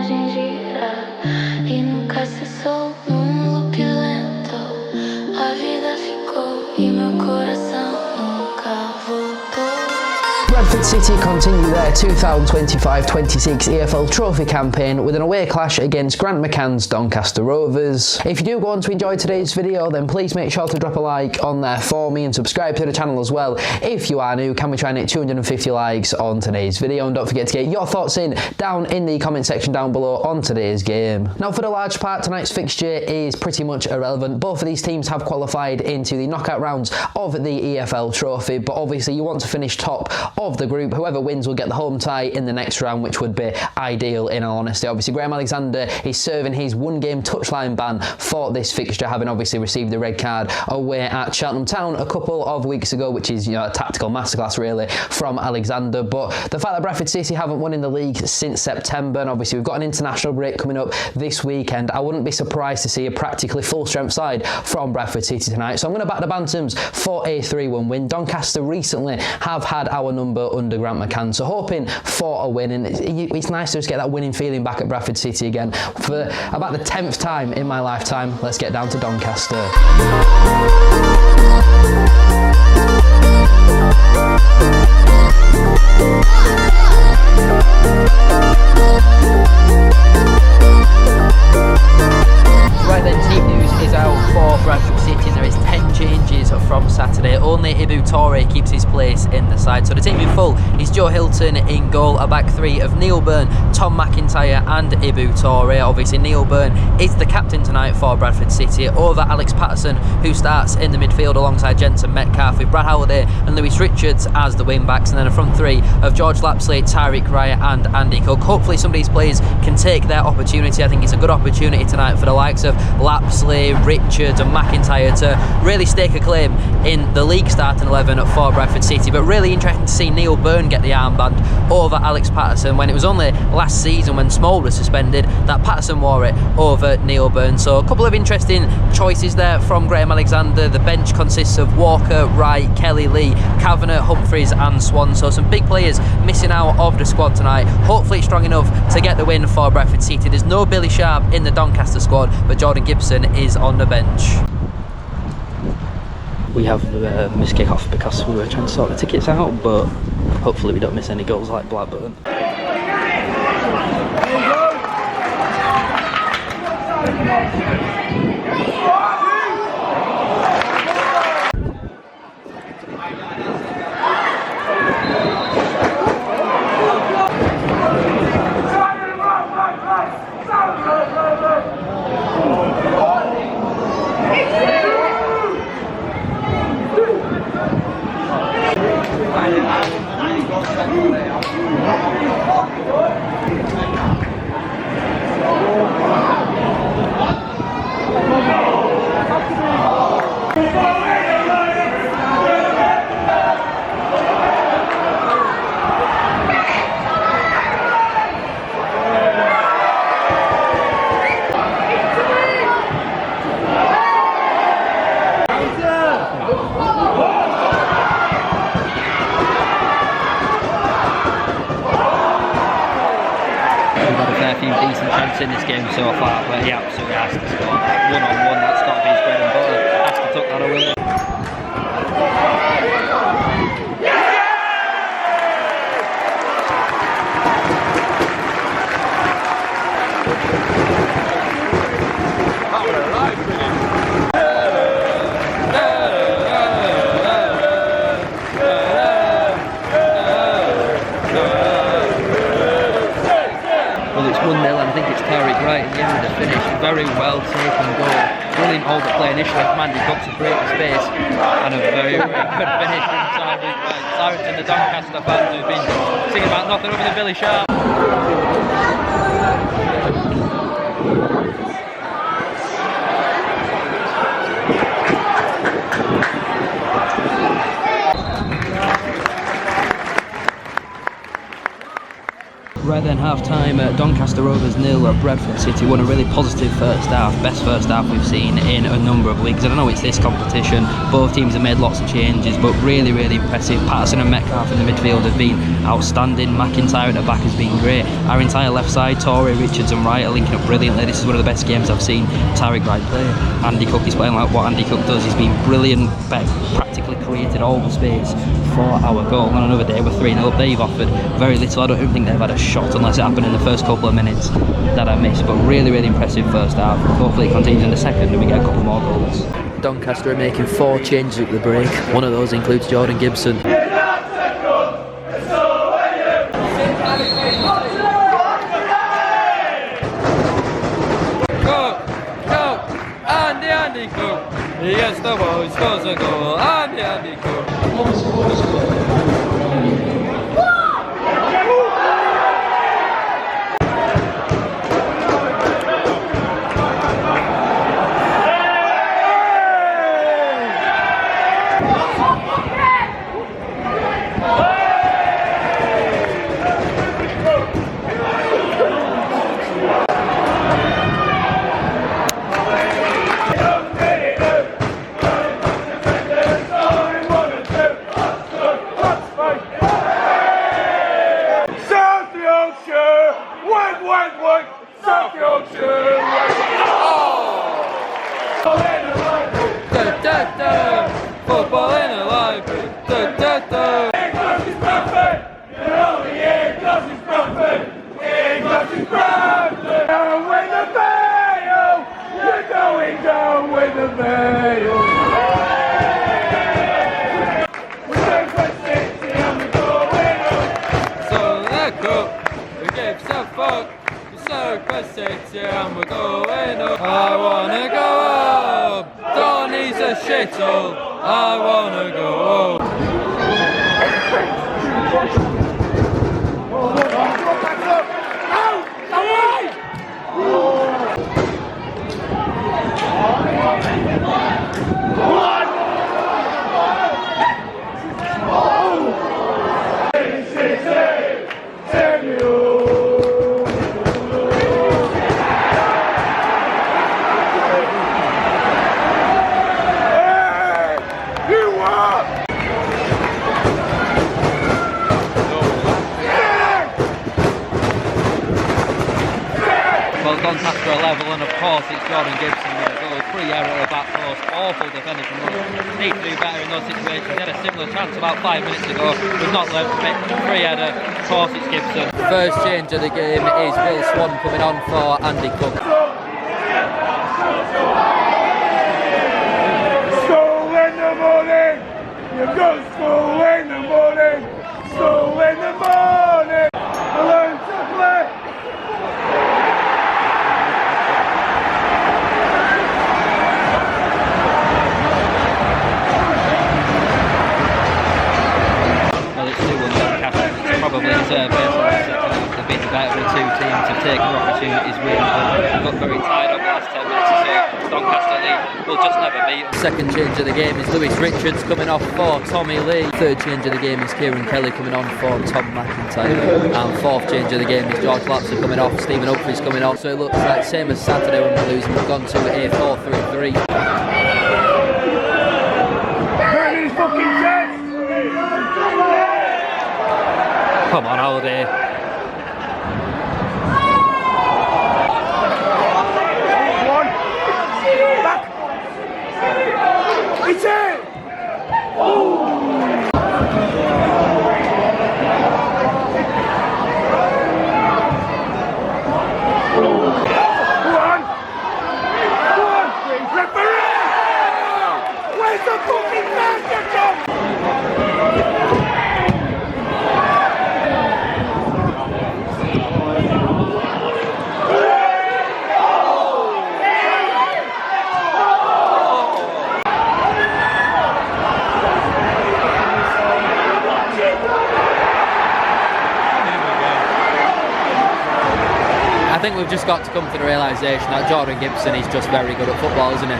imagem gira e nunca cessou num loop lento. A vida ficou e meu coração nunca voltou. Bradford City continue their 2025-26 EFL Trophy campaign with an away clash against Grant McCann's Doncaster Rovers. If you do go on to enjoy today's video, then please make sure to drop a like on there for me and subscribe to the channel as well. If you are new, can we try and hit 250 likes on today's video? And don't forget to get your thoughts in down in the comment section down below on today's game. Now, for the large part, tonight's fixture is pretty much irrelevant. Both of these teams have qualified into the knockout rounds of the EFL Trophy, but obviously you want to finish top of the group. Whoever wins will get the home tie in the next round, which would be ideal in all honesty. Obviously, Graham Alexander is serving his one-game touchline ban for this fixture, having obviously received the red card away at Cheltenham Town a couple of weeks ago, which is, you know, a tactical masterclass really from Alexander. But the fact that Bradford City haven't won in the league since September, and obviously we've got an international break coming up this weekend, I wouldn't be surprised to see a practically full-strength side from Bradford City tonight. So I'm going to back the Bantams for a 3-1 win. Doncaster recently have had our number under Grant McCann, so hoping for a win, and it's nice to just get that winning feeling back at Bradford City again for about the 10th time in my lifetime. Let's get down to Doncaster. Right then, team news is out for Bradford City, and there is 10 changes from Saturday. Only Ibu Toure keeps his place in the side. So the team in full is Joe Hilton in goal, a back three of Neil Byrne, Tom McIntyre and Ibu Toure. Obviously Neil Byrne is the captain tonight for Bradford City over Alex Patterson, who starts in the midfield alongside Jensen Metcalfe, with Brad Halliday and Lewis Richards as the wing backs, and then a front three of George Lapsley, Tyreek Wright and Andy Cook. Hopefully some of these players can take their opportunity. I think it's a good opportunity tonight for the likes of Lapsley, Richards and McIntyre to really stake a claim in the league starting 11 for Bradford City. But really interesting to see Neil Byrne get the armband over Alex Patterson, when it was only last season when Small was suspended that Patterson wore it over Neil Byrne. So a couple of interesting choices there from Graham Alexander. The bench consists of Walker, Wright, Kelly Lee, Kavanagh, Humphreys and Swan. So some big players missing out of the squad tonight. Hopefully it's strong enough to get the win for Bradford City. There's no Billy Sharp in the Doncaster squad, but Jordan Gibson is on the bench. We have missed kick-off because we were trying to sort the tickets out, but hopefully we don't miss any goals like Blackburn. In this game so far, but he absolutely has to score. One-on-one, that's got to be his bread and butter. Has to tuck that away. Very well taken goal. Brilliant hold the play initially from Andy Cook to create the space, and a very, very good finish from Cyrus and the Doncaster fans who've been singing about nothing other than Billy Sharp. Right then, half-time at Doncaster Rovers 0 at Bradford City. Won a really positive first half, best first half we've seen in a number of weeks. And I know it's this competition, both teams have made lots of changes, but really, really impressive. Patterson and Metcalf in the midfield have been outstanding. McIntyre at the back has been great. Our entire left side, Torrey, Richards and Wright are linking up brilliantly. This is one of the best games I've seen Tariq Wright play. Andy Cook is playing like what Andy Cook does. He's been brilliant, practically created all the space for our goal. On another day, we're 3-0 up. They've offered very little. I don't even think they've had a shot unless it happened in the first couple of minutes that I missed. But really, really impressive first half. Hopefully it continues in the second and we get a couple more goals. Doncaster are making 4 changes at the break. One of those includes Jordan Gibson. Andy Cook, he gets the ball, he scores a goal, Andy Cook. Football in a library. England is Bradford. England is Bradford. England is Bradford. Down with the veil. You're going down with the veil. We're City and we're going up. So let go. We give some fuck. We're City and we're going up. I wanna go up. Donny's a shithole. I wanna go home. Doncaster are level, and of course it's Jordan Gibson with a goal. Free error at the back post, awful defending from us. Need to do better in those situations. He had a similar chance about 5 minutes ago. We've not learned from it. Free header, of course it's Gibson. First change of the game is Will Swan coming on for Andy Cook. School in the morning, you go to school in the morning, school in the morning, I learn to play. Probably deserve it. They've been the better of the two teams, have taken opportunities really well. We've got very tired over the last 10 minutes or so. Doncaster League will just never beat them. Second change of the game is Lewis Richards coming off for Tommy Lee. Third change of the game is Kieran Kelly coming on for Tom McIntyre. And fourth change of the game is George Lapser coming off, Stephen Humphries coming on. So it looks like same as Saturday when we're losing. We've gone to a 4-3-3. Come on, Holiday. One. Back. It's it. Referee! Where's the fucking man? I think we've just got to come to the realisation that Jordan Gibson is just very good at football, isn't he?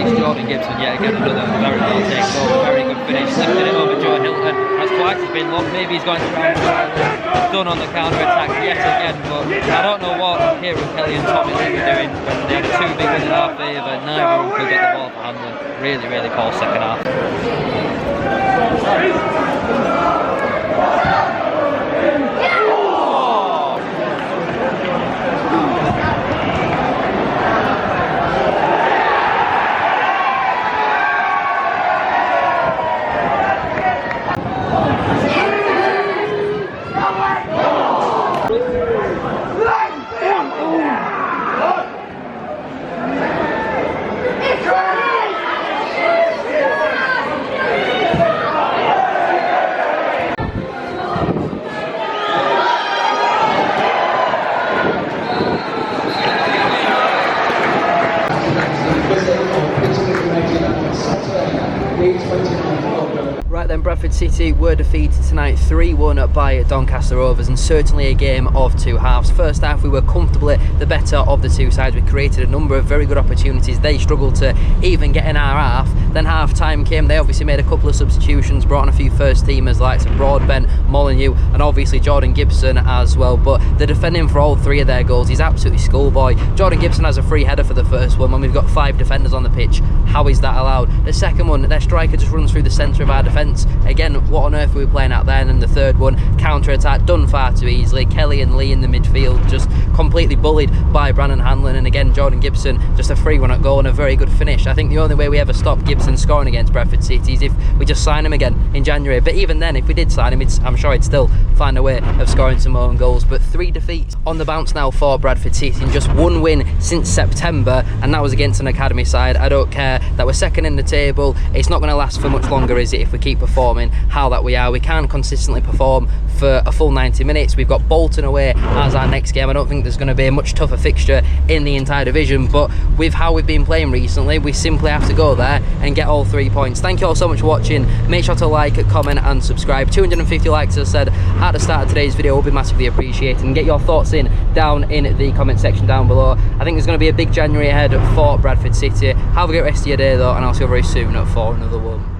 It's Jordan Gibson yet again, another very well taken goal, very good finish, lifted it over Joe Hilton. As twice has been long, maybe he's going to round done on the counter attack yet again, but I don't know what Kieran Kelly and Tommy Lee were doing when they had a 2 big win in our favour. Neither of them could get the ball for Hanlon. Really, really poor second half. Right then, Bradford City were defeated tonight 3-1 by Doncaster Rovers, and certainly a game of two halves. First half we were comfortably the better of the two sides. We created a number of very good opportunities. They struggled to even get in our half. Then half time came, they obviously made a couple of substitutions, brought on a few first teamers like Broadbent, Molyneux and obviously Jordan Gibson as well, but the defending for all three of their goals is absolutely schoolboy. Jordan Gibson has a free header for the first one when we've got 5 defenders on the pitch. How is that allowed? The second one, their striker just runs through the centre of our defence. Again, what on earth were we playing out there? And then the third one, counter attack done far too easily. Kelly and Lee in the midfield just completely bullied by Brandon Hanlon, and again Jordan Gibson just a free one at goal and a very good finish. I think the only way we ever stop Gibson scoring against Bradford City is if we just sign him again in January. But even then, if we did sign him, I'm sure he'd still find a way of scoring some own goals. But 3 defeats on the bounce now for Bradford City, and just 1 win since September, and that was against an academy side. I don't care that we're second in the table, it's not going to last for much longer, is it, if we keep performing how that we are. We can't consistently perform for a full 90 minutes. We've got Bolton away as our next game. I don't think there's going to be a much tougher fixture in the entire division, but with how we've been playing recently, we simply have to go there and get all 3 points. Thank you all so much for watching. Make sure to like, comment and subscribe. 250 likes, as I said at the start of today's video, will be massively appreciated, and get your thoughts in down in the comment section down below. I think there's going to be a big January ahead for Bradford City. Have a great rest of your day though, and I'll see you very soon for another one.